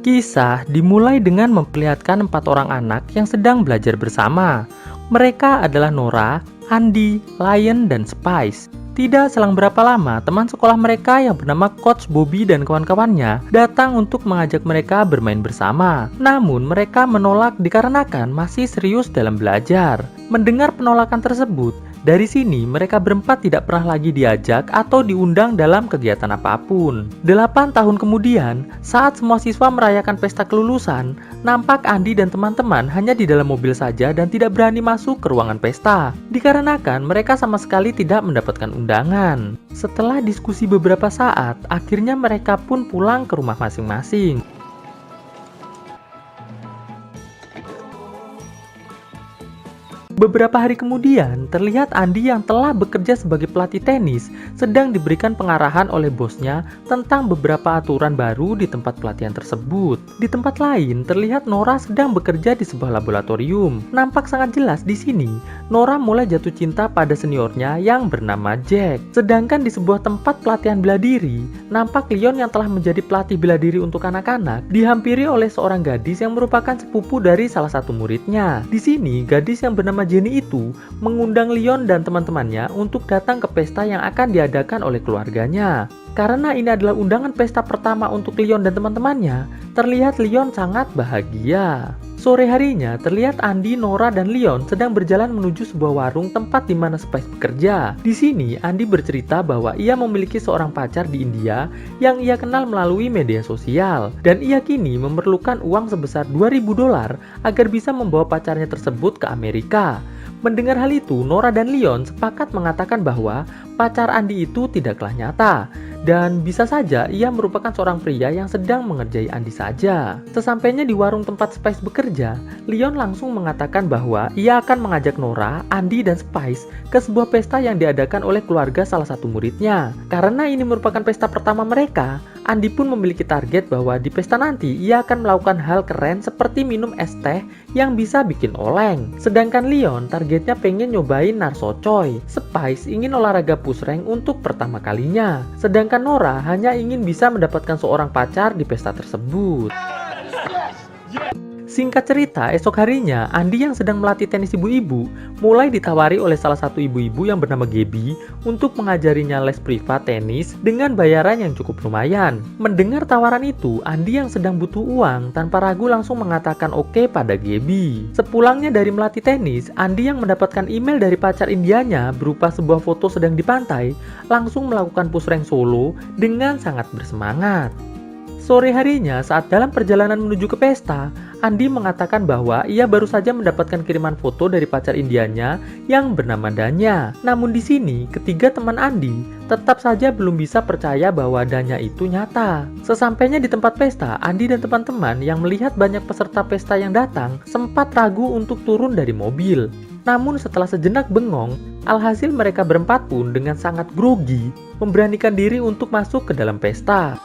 Kisah dimulai dengan memperlihatkan 4 orang anak yang sedang belajar bersama. Mereka adalah Nora, Andy, Lion, dan Spice. Tidak selang berapa lama, teman sekolah mereka yang bernama Coach Bobby dan kawan-kawannya datang untuk mengajak mereka bermain bersama. Namun mereka menolak dikarenakan masih serius dalam belajar. Mendengar penolakan tersebut, dari sini mereka berempat tidak pernah lagi diajak atau diundang dalam kegiatan apapun. 8 tahun kemudian, saat semua siswa merayakan pesta kelulusan, nampak Andy dan teman-teman hanya di dalam mobil saja dan tidak berani masuk ke ruangan pesta. Dikarenakan mereka sama sekali tidak mendapatkan undangan. Setelah diskusi beberapa saat, akhirnya mereka pun pulang ke rumah masing-masing. Beberapa hari kemudian, terlihat Andy yang telah bekerja sebagai pelatih tenis sedang diberikan pengarahan oleh bosnya tentang beberapa aturan baru di tempat pelatihan tersebut. Di tempat lain, terlihat Nora sedang bekerja di sebuah laboratorium. Nampak sangat jelas di sini, Nora mulai jatuh cinta pada seniornya yang bernama Jack. Sedangkan di sebuah tempat pelatihan bela diri, nampak Leon yang telah menjadi pelatih bela diri untuk anak-anak dihampiri oleh seorang gadis yang merupakan sepupu dari salah satu muridnya. Di sini, gadis yang bernama Jenny itu mengundang Leon dan teman-temannya untuk datang ke pesta yang akan diadakan oleh keluarganya. Karena ini adalah undangan pesta pertama untuk Leon dan teman-temannya, terlihat Leon sangat bahagia. Sore harinya, terlihat Andy, Nora, dan Leon sedang berjalan menuju sebuah warung tempat di mana Spice bekerja. Di sini, Andy bercerita bahwa ia memiliki seorang pacar di India yang ia kenal melalui media sosial, dan ia kini memerlukan uang sebesar $2.000 agar bisa membawa pacarnya tersebut ke Amerika. Mendengar hal itu, Nora dan Leon sepakat mengatakan bahwa pacar Andy itu tidaklah nyata, dan bisa saja ia merupakan seorang pria yang sedang mengerjai Andy saja. Sesampainya di warung tempat Spice bekerja, Leon langsung mengatakan bahwa ia akan mengajak Nora, Andy, dan Spice ke sebuah pesta yang diadakan oleh keluarga salah satu muridnya. Karena ini merupakan pesta pertama mereka, Andy pun memiliki target bahwa di pesta nanti ia akan melakukan hal keren seperti minum es teh yang bisa bikin oleng. Sedangkan Leon targetnya pengen nyobain narso coy. Spice ingin olahraga push rank untuk pertama kalinya. Sedangkan Nora hanya ingin bisa mendapatkan seorang pacar di pesta tersebut. Singkat cerita, esok harinya, Andy yang sedang melatih tenis ibu-ibu mulai ditawari oleh salah satu ibu-ibu yang bernama Gabby untuk mengajarinya les privat tenis dengan bayaran yang cukup lumayan. Mendengar tawaran itu, Andy yang sedang butuh uang tanpa ragu langsung mengatakan oke pada Gabby. Sepulangnya dari melatih tenis, Andy yang mendapatkan email dari pacar Indianya berupa sebuah foto sedang di pantai, langsung melakukan push rank solo dengan sangat bersemangat. Sore harinya, saat dalam perjalanan menuju ke pesta, Andy mengatakan bahwa ia baru saja mendapatkan kiriman foto dari pacar Indianya yang bernama Danya. Namun di sini, ketiga teman Andy tetap saja belum bisa percaya bahwa Danya itu nyata. Sesampainya di tempat pesta, Andy dan teman-teman yang melihat banyak peserta pesta yang datang sempat ragu untuk turun dari mobil. Namun setelah sejenak bengong, alhasil mereka berempat pun dengan sangat grogi memberanikan diri untuk masuk ke dalam pesta.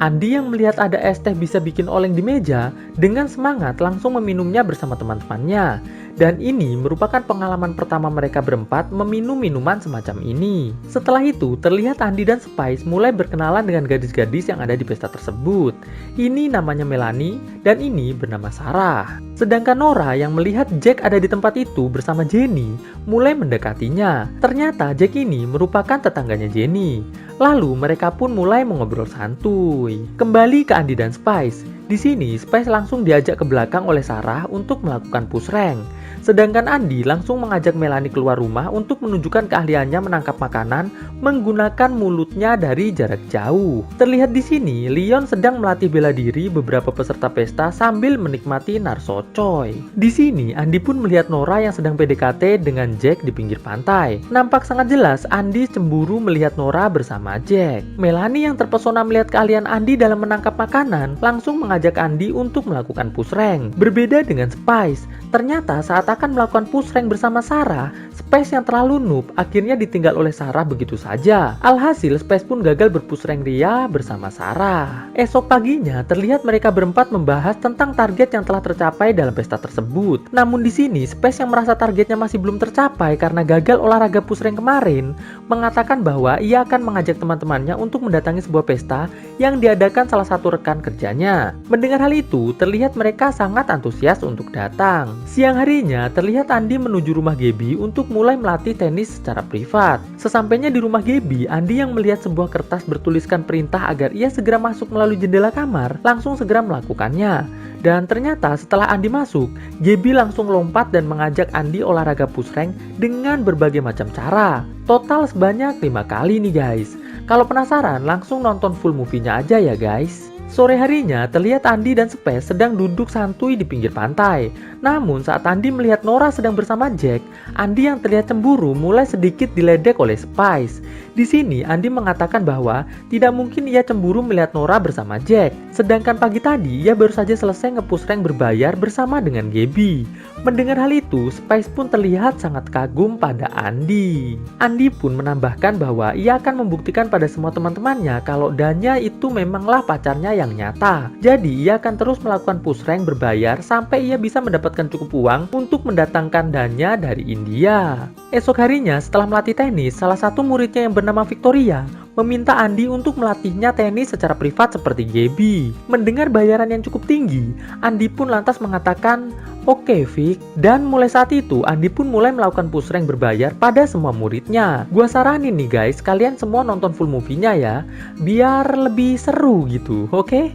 Andy yang melihat ada es teh bisa bikin oleng di meja, dengan semangat langsung meminumnya bersama teman-temannya. Dan ini merupakan pengalaman pertama mereka berempat meminum minuman semacam ini. Setelah itu, terlihat Andy dan Spice mulai berkenalan dengan gadis-gadis yang ada di pesta tersebut. Ini namanya Melanie, dan ini bernama Sarah. Sedangkan Nora yang melihat Jack ada di tempat itu bersama Jenny, mulai mendekatinya. Ternyata Jack ini merupakan tetangganya Jenny. Lalu mereka pun mulai mengobrol santuy. Kembali ke Andy dan Spice. Di sini Spice langsung diajak ke belakang oleh Sarah untuk melakukan push rank. Sedangkan Andy langsung mengajak Melanie keluar rumah untuk menunjukkan keahliannya menangkap makanan menggunakan mulutnya dari jarak jauh. Terlihat di sini Leon sedang melatih bela diri beberapa peserta pesta sambil menikmati narso coy. Di sini Andy pun melihat Nora yang sedang PDKT dengan Jack di pinggir pantai. Nampak sangat jelas Andy cemburu melihat Nora bersama Jack. Melanie yang terpesona melihat keahlian Andy dalam menangkap makanan langsung mengajak Andy untuk melakukan push rank. Berbeda dengan Spice, ternyata saat akan melakukan push rank bersama Sarah, Space yang terlalu noob akhirnya ditinggal oleh Sarah begitu saja. Alhasil Space pun gagal berpush rank Ria bersama Sarah. Esok paginya terlihat mereka berempat membahas tentang target yang telah tercapai dalam pesta tersebut. Namun di sini Space yang merasa targetnya masih belum tercapai karena gagal olahraga push rank kemarin, mengatakan bahwa ia akan mengajak teman-temannya untuk mendatangi sebuah pesta yang diadakan salah satu rekan kerjanya. Mendengar hal itu, terlihat mereka sangat antusias untuk datang. Siang harinya, terlihat Andi menuju rumah Gaby untuk mulai melatih tenis secara privat. Sesampainya di rumah Gaby, Andi yang melihat sebuah kertas bertuliskan perintah agar ia segera masuk melalui jendela kamar, langsung segera melakukannya. Dan ternyata setelah Andi masuk, Gaby langsung lompat dan mengajak Andi olahraga push rank dengan berbagai macam cara. Total sebanyak 5 kali nih guys. Kalau penasaran, langsung nonton full movie-nya aja ya guys. Sore harinya, terlihat Andi dan Space sedang duduk santuy di pinggir pantai. Namun saat Andi melihat Nora sedang bersama Jack, Andi yang terlihat cemburu mulai sedikit diledek oleh Spice. Di sini Andi mengatakan bahwa tidak mungkin ia cemburu melihat Nora bersama Jack. Sedangkan pagi tadi ia baru saja selesai nge-push rank berbayar bersama dengan Gaby. Mendengar hal itu, Spice pun terlihat sangat kagum pada Andi. Andi pun menambahkan bahwa ia akan membuktikan pada semua teman-temannya kalau Danya itu memanglah pacarnya yang nyata. Jadi ia akan terus melakukan push rank berbayar sampai ia bisa mendapatkan cukup uang untuk mendatangkan Danya dari India. Esok harinya setelah melatih tenis, salah satu muridnya yang bernama Victoria meminta Andi untuk melatihnya tenis secara privat seperti Gaby. Mendengar bayaran yang cukup tinggi, Andi pun lantas mengatakan, "Oke Vic." Dan mulai saat itu Andi pun mulai melakukan push rank berbayar pada semua muridnya. Gua saranin nih guys, kalian semua nonton full movie-nya ya, biar lebih seru gitu, oke?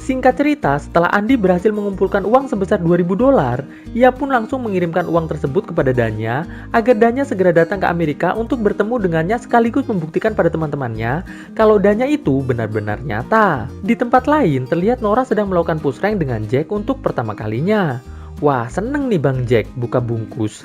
Singkat cerita, setelah Andi berhasil mengumpulkan uang sebesar $2.000, ia pun langsung mengirimkan uang tersebut kepada Danya agar Danya segera datang ke Amerika untuk bertemu dengannya sekaligus membuktikan pada teman-temannya kalau Danya itu benar-benar nyata. Di tempat lain, terlihat Nora sedang melakukan push rank dengan Jack untuk pertama kalinya. Wah, seneng nih Bang Jack buka bungkus.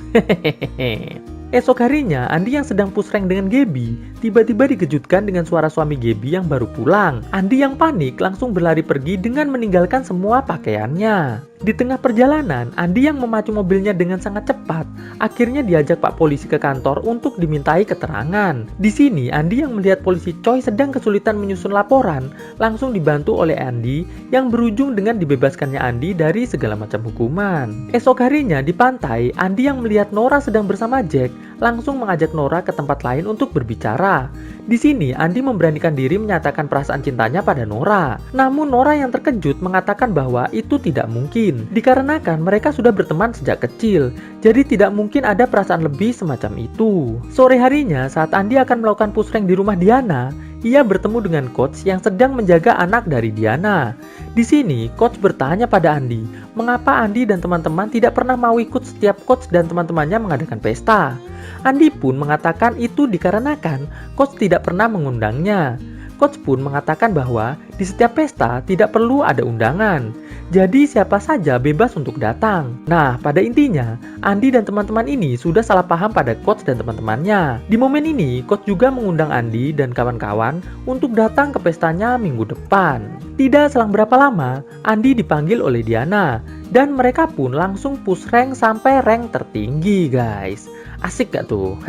Esok harinya, Andi yang sedang push rank dengan Gaby tiba-tiba dikejutkan dengan suara suami Gaby yang baru pulang. Andi yang panik langsung berlari pergi dengan meninggalkan semua pakaiannya. Di tengah perjalanan, Andi yang memacu mobilnya dengan sangat cepat akhirnya diajak Pak Polisi ke kantor untuk dimintai keterangan. Di sini, Andi yang melihat polisi Choi sedang kesulitan menyusun laporan langsung dibantu oleh Andi yang berujung dengan dibebaskannya Andi dari segala macam hukuman. Esok harinya di pantai, Andi yang melihat Nora sedang bersama Jack langsung mengajak Nora ke tempat lain untuk berbicara. Di sini, Andi memberanikan diri menyatakan perasaan cintanya pada Nora. Namun Nora yang terkejut mengatakan bahwa itu tidak mungkin, dikarenakan mereka sudah berteman sejak kecil, jadi tidak mungkin ada perasaan lebih semacam itu. Sore harinya, saat Andi akan melakukan push rank di rumah Diana, ia bertemu dengan coach yang sedang menjaga anak dari Diana. Di sini, coach bertanya pada Andi, mengapa Andi dan teman-teman tidak pernah mau ikut setiap coach dan teman-temannya mengadakan pesta. Andi pun mengatakan itu dikarenakan coach tidak pernah mengundangnya. Coach pun mengatakan bahwa di setiap pesta tidak perlu ada undangan. Jadi siapa saja bebas untuk datang. Nah, pada intinya, Andi dan teman-teman ini sudah salah paham pada coach dan teman-temannya. Di momen ini, coach juga mengundang Andi dan kawan-kawan untuk datang ke pestanya minggu depan. Tidak selang berapa lama, Andi dipanggil oleh Diana. Dan mereka pun langsung push rank sampai rank tertinggi guys. Asik gak tuh?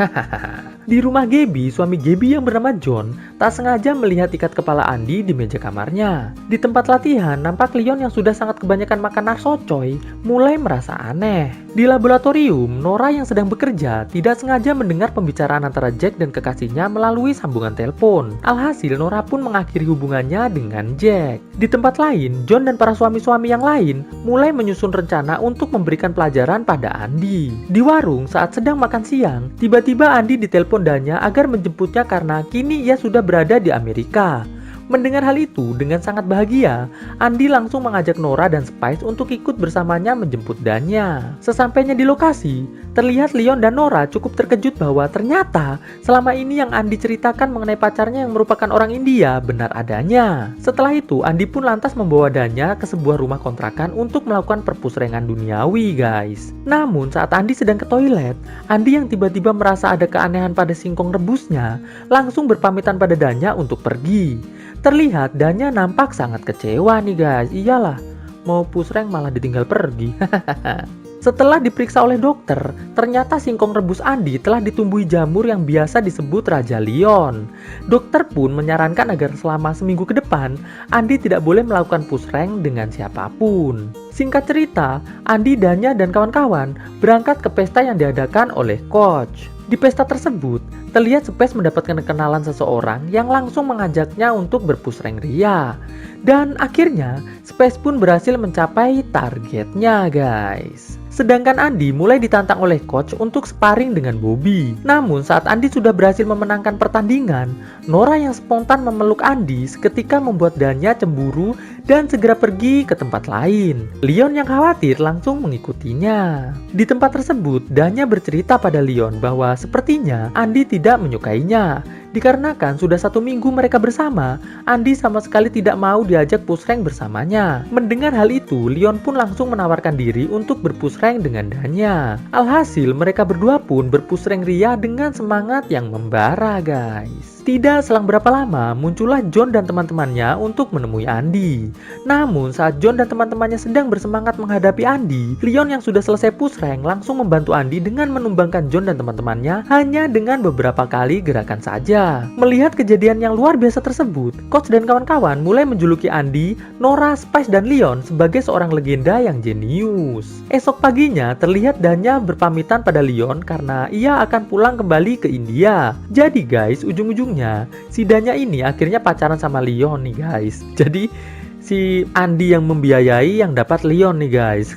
Di rumah Gaby, suami Gaby yang bernama John tak sengaja melihat ikat kepala Andi di meja kamarnya. Di tempat latihan, nampak Leon yang sudah sangat kebanyakan makan narsocoy mulai merasa aneh. Di laboratorium, Nora yang sedang bekerja tidak sengaja mendengar pembicaraan antara Jack dan kekasihnya melalui sambungan telepon. Alhasil, Nora pun mengakhiri hubungannya dengan Jack. Di tempat lain, John dan para suami-suami yang lain mulai menyusun rencana untuk memberikan pelajaran pada Andi. Di warung, saat sedang makan siang, tiba-tiba Andi ditelepon Danya agar menjemputnya karena kini ia sudah berada di Amerika. Mendengar hal itu, dengan sangat bahagia, Andi langsung mengajak Nora dan Spice untuk ikut bersamanya menjemput Danya. Sesampainya di lokasi, terlihat Leon dan Nora cukup terkejut bahwa ternyata selama ini yang Andi ceritakan mengenai pacarnya yang merupakan orang India benar adanya. Setelah itu, Andi pun lantas membawa Danya ke sebuah rumah kontrakan untuk melakukan perpusrengan duniawi guys. Namun saat Andi sedang ke toilet, Andi yang tiba-tiba merasa ada keanehan pada singkong rebusnya langsung berpamitan pada Danya untuk pergi. Terlihat Danya nampak sangat kecewa nih guys. Iyalah, mau push rank malah ditinggal pergi. Setelah diperiksa oleh dokter, ternyata singkong rebus Andi telah ditumbuhi jamur yang biasa disebut Raja Lion. Dokter pun menyarankan agar selama seminggu ke depan, Andi tidak boleh melakukan push rank dengan siapapun. Singkat cerita, Andi, Danya, dan kawan-kawan berangkat ke pesta yang diadakan oleh coach. Di pesta tersebut, terlihat Space mendapatkan kenalan seseorang yang langsung mengajaknya untuk berpush rank Ria. Dan akhirnya, Space pun berhasil mencapai targetnya, guys. Sedangkan Andi mulai ditantang oleh coach untuk sparring dengan Bobby. Namun saat Andi sudah berhasil memenangkan pertandingan, Nora yang spontan memeluk Andi seketika membuat Danya cemburu dan segera pergi ke tempat lain. Leon yang khawatir langsung mengikutinya. Di tempat tersebut, Danya bercerita pada Leon bahwa sepertinya Andi tidak menyukainya. Dikarenakan sudah 1 minggu mereka bersama, Andi sama sekali tidak mau diajak push rank bersamanya. Mendengar hal itu, Leon pun langsung menawarkan diri untuk berpush rank dengan Danya. Alhasil, mereka berdua pun berpush rank Ria dengan semangat yang membara, guys. Tidak selang berapa lama, muncullah John dan teman-temannya untuk menemui Andi. Namun, saat John dan teman-temannya sedang bersemangat menghadapi Andi, Leon yang sudah selesai push rank langsung membantu Andi dengan menumbangkan John dan teman-temannya hanya dengan beberapa kali gerakan saja. Melihat kejadian yang luar biasa tersebut, coach dan kawan-kawan mulai menjuluki Andi, Nora, Spice, dan Leon sebagai seorang legenda yang jenius. Esok paginya, terlihat Danya berpamitan pada Leon karena ia akan pulang kembali ke India. Jadi guys, ujung-ujungnya si Danya ini akhirnya pacaran sama Leon nih guys. Jadi si Andi yang membiayai yang dapat Leon nih guys.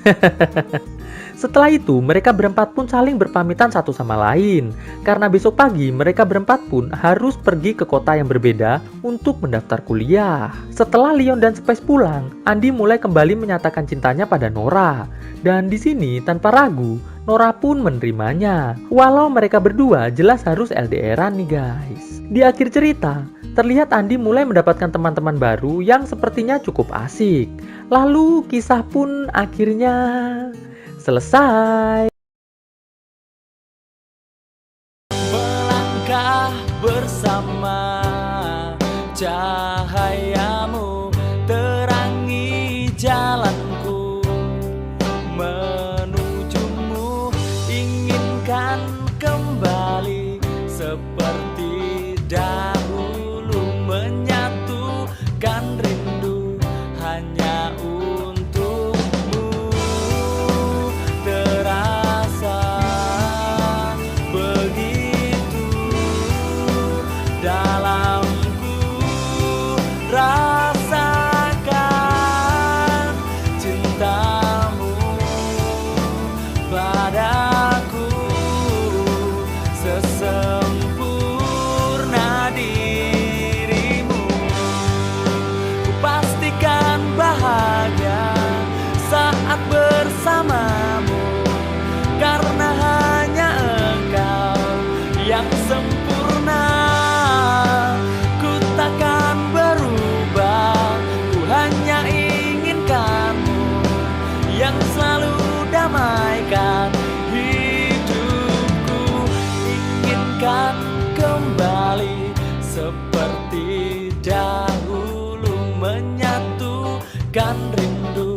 Setelah itu mereka berempat pun saling berpamitan satu sama lain. Karena besok pagi mereka berempat pun harus pergi ke kota yang berbeda untuk mendaftar kuliah. Setelah Leon dan Space pulang, Andi mulai kembali menyatakan cintanya pada Nora. Dan di sini tanpa ragu, Nora pun menerimanya. Walau mereka berdua jelas harus LDR-an nih guys. Di akhir cerita, terlihat Andi mulai mendapatkan teman-teman baru yang sepertinya cukup asik. Lalu kisah pun akhirnya selesai. Melangkah bersama, cahayamu terangi jalanku, menujumu inginkan kembali seperti dahulu, menyatukan rindu hanya untukmu. Terasa begitu dalamku, rasakan cintamu padaku sesempurna dirimu. Ku pastikan bahagia saat bersamamu, karena hanya engkau yang sempurna. Ku takkan berubah, ku hanya inginkanmu yang selalu damaikan hidupku. Inginkan kembali seperti dahulu, menyatukan rindu